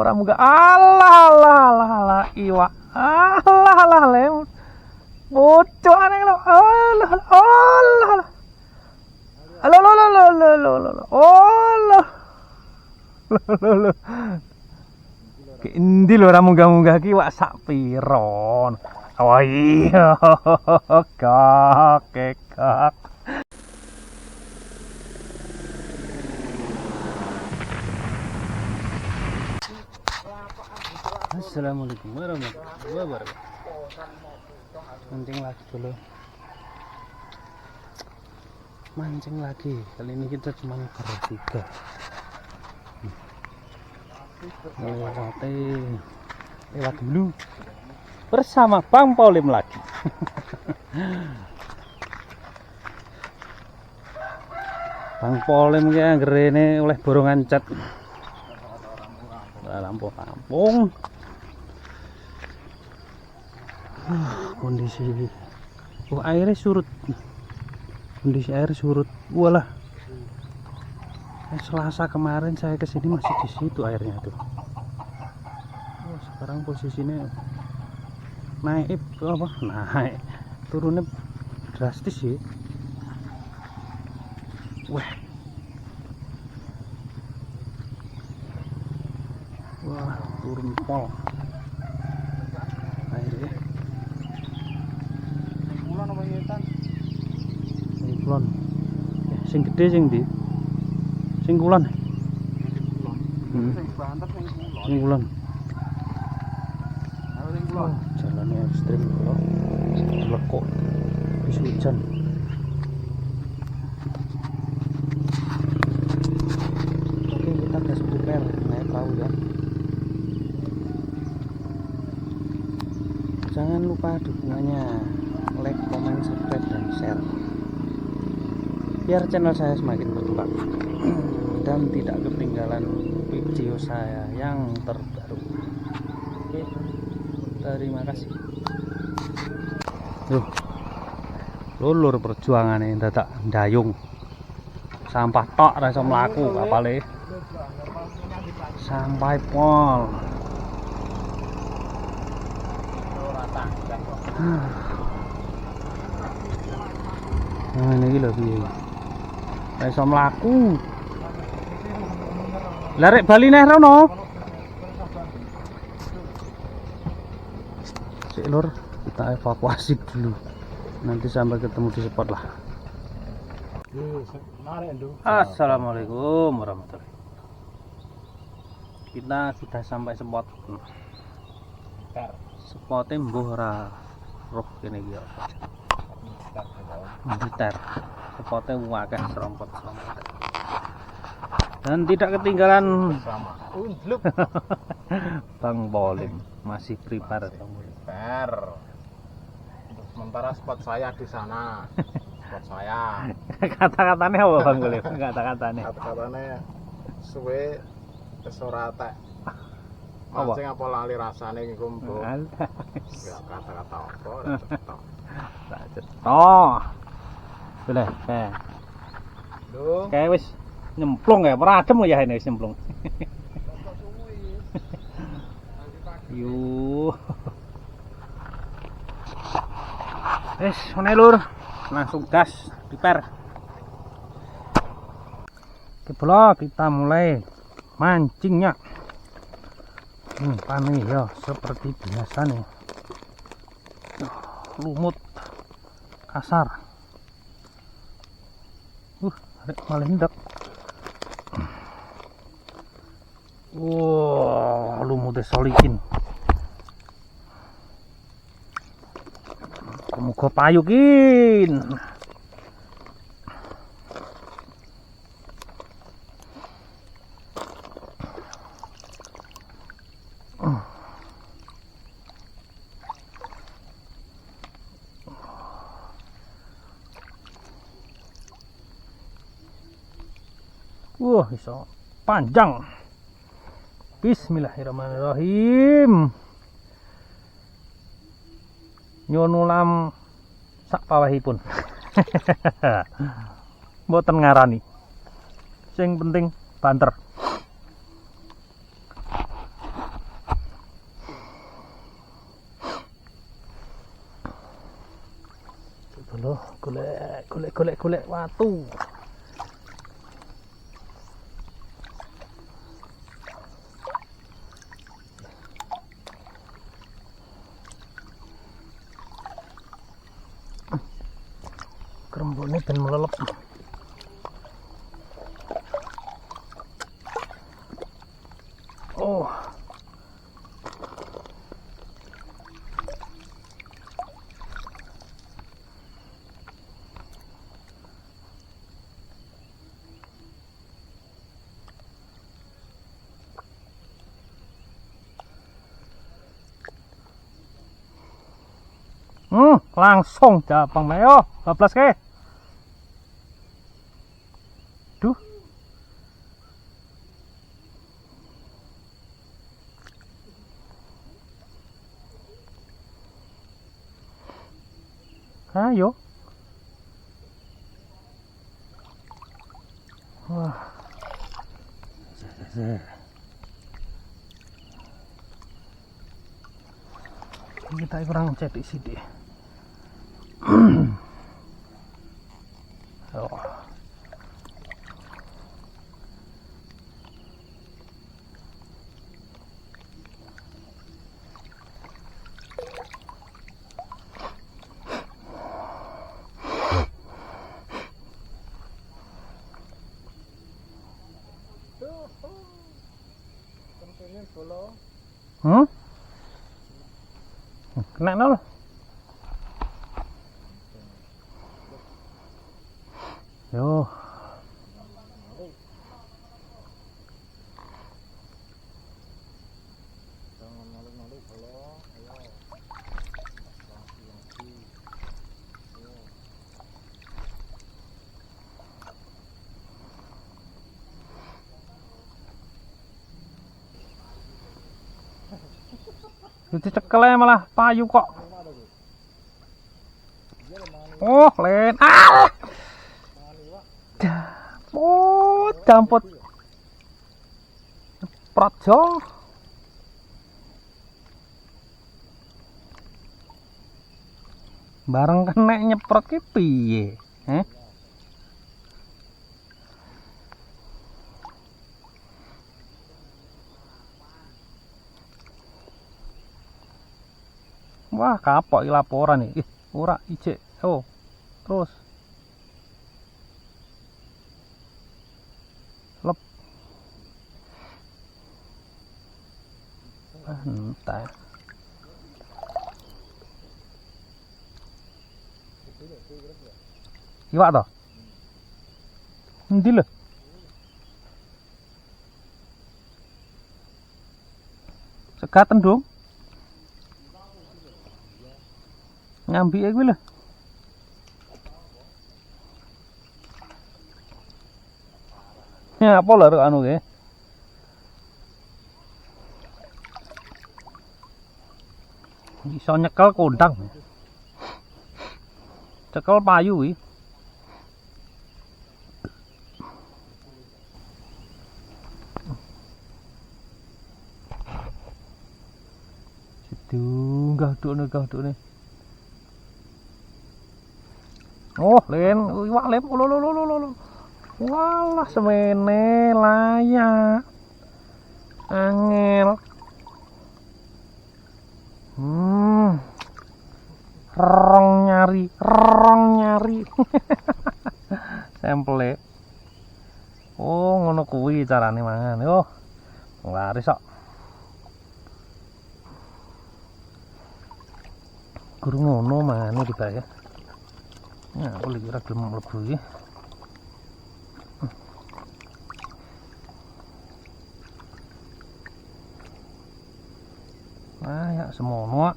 Orang muga Allah iwa. Allah lem. Bocok aneh lo. Allah. Allah. Endi lho ora munggah-munggah ki wak sak piron. Oh iya. Kak. Assalamualaikum warahmatullahi wabarakatuh. Mancing lagi. Kali ini kita cuma bertiga. Lewat dulu bersama Bang Polim lagi. Bang Polim ki anggere oleh borongan cat. Lampu kampung. Kondisi airnya surut. Kondisi air surut. Walah. Selasa kemarin saya kesini masih di situ airnya tuh. Sekarang posisinya naik turunnya drastis sih. Wah, turun pol airnya. Kulon sing gede sing di sing kulon jalannya ekstrim loh, lekuk habis hujan. Oke, kita gas prepare naik perahu ya. Jangan lupa dukungannya, like, komen, subscribe, dan share biar channel saya semakin berkembang dan tidak ketinggalan video saya yang terbaru. Oke, terima kasih. Lulur perjuangan ini dadak ndayung sampah tok ra iso mlaku kapale sampai pol. Nah ini lho piye ra iso mlaku. Larek bali neh rono. Sik lur, kita evakuasi dulu. Nanti sampai ketemu di spot lah. Assalamualaikum warahmatullahi wabarakatuh. Kita sudah sampai spot. Spotnya mbuh ora roh kene iki. Militer. Spotnya akeh serompot. Dan tidak ketinggalan Bang Polim masih prepare. Sementara spot saya di sana. Spot saya. Kata-katanya apa Bang Polim? Kata-katanya suwe wis ora tek. Mancing apa lali rasane iki kumpul. Enggak kata-kata apa, ora cetok. Tak cetok. Boleh, kayak wis nyemplung ya, meradem ya ini wis nyemplung. Yuh. Wes, ngene lur. Langsung gas, prepare. Oke, kita mulai mancingnya. Panih ya, seperti biasa nih. Lumut kasar. Malah hendak. Wah, lumutnya solikin. Muga payukin. Wah, iso panjang. Bismillahirrahmanirrahim. Nyuwun ulam sak pawahipun. Mboten ngarani. Sing penting banter. golek watu. Kerembone ben melelep. Oh. Langsung Japang Meo, bablas ke. Duh. Ayo. Wah. Kita kurang cetik sithik. Oh. Kena nol. Yo. Dicekel malah payu kok. Oh, len. Ah. Oh, dampot. Prajo. Bareng kena nyeprot ki piye? Wah, kapok iki laporan nih. Ora ijek. Oh. Terus. Lep. Entah. Iwak toh? Endi lho? Segaten dong. Nyambi kuwi lho. Ya apa lho anu ke? Iso nyekel kondang. Cekel payu iki. Sidu gah-dukne. Oh, len iwak lem. Lho. Walah semene layak. Angel. Rong nyari. Sample. Oh, ngono kuwi carane mangan. Yo. Laris kok. Guru ngono mangane dibayar. Ya, aku lagi ora gelem mlebu iki. Ah, ya semono.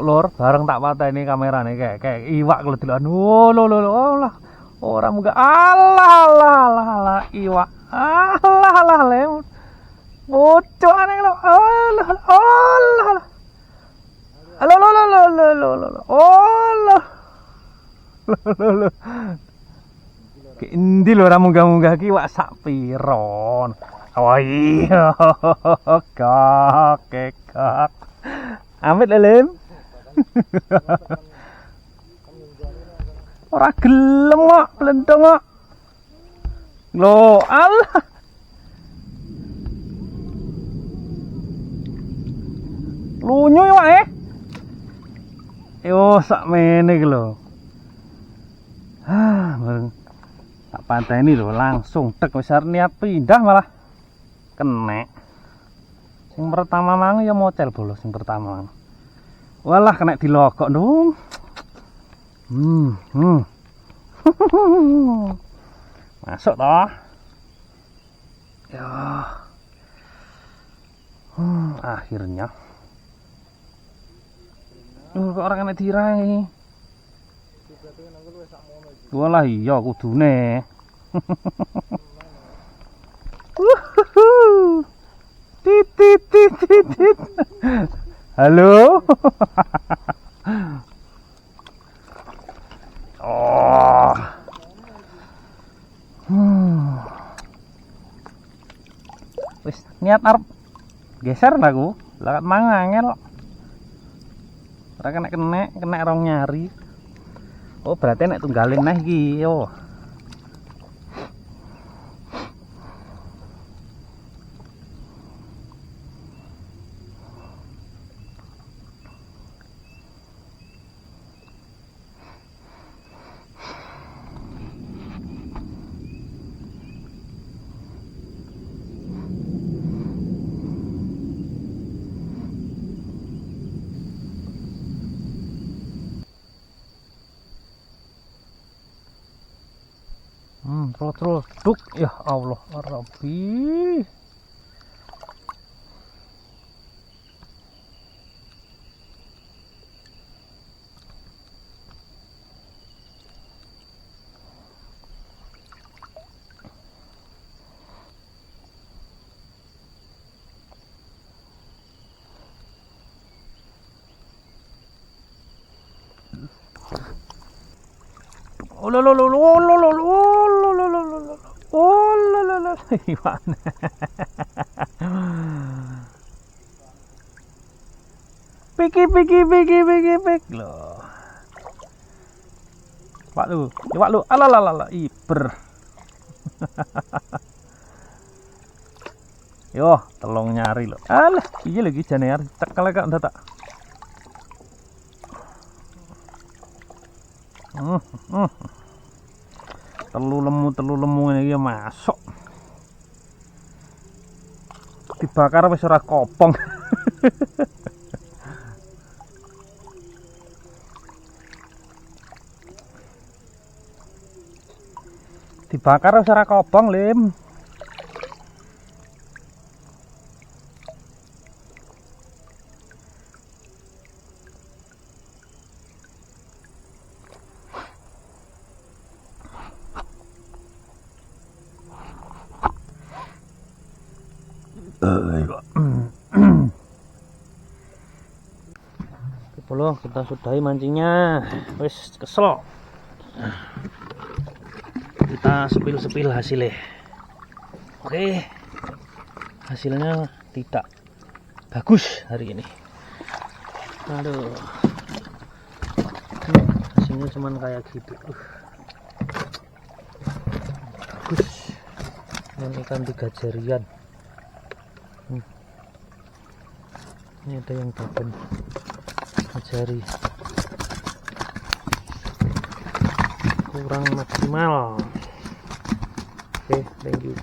Lor, bareng tak pateni kamerane kayak iwak kalau dilan. Oh, lah. Ora muga alah iwak. Alah lem. Bocok aneh lo. Alah. Halo lo lo lo lo lo lo. Oh lo. Lo. Ki endi lho ora munggah-munggah ki wak sak piron. Oh iya. Kak. Amit lelem. Ora gelem kok, blendong kok. Loh, alah. Lunyu ya, Yo sak mene iki lho. Bareng tak panteni lho langsung tek wis arep niat pindah malah kenek. Sing pertama mang ya mocel bolos sing pertama. Walah kena dilogok dong. Masuk toh. Ya. Akhirnya. Kok orang kena dirai. Walah iya kudune. Tit. Halo. Oh. Wis niat arep geser aku. Lah kat mang angel. Ora kena rong nyari. Oh, berarti nek tunggalin neh iki yo. Terus duk ya Allah Rabbi. Gimana? Pik loh. Pak lu, alalala, iber. Yo, telung nyari loh. Alah, iya lagi jane arep cekel kak ndak tak. Telu lemu ini ya masuk. Dibakar wis ora kopong. Dibakar wis ora kopong, Lim. Kita sudahi mancingnya. Wis kesel. Kita sepil hasilnya. Oke. Hasilnya tidak bagus hari ini. Aduh. Hasilnya cuman kayak gitu. Bagus. Dan ikan 3 jarian. Ini ada yang dapat jari kurang maksimal. Oke, thank you.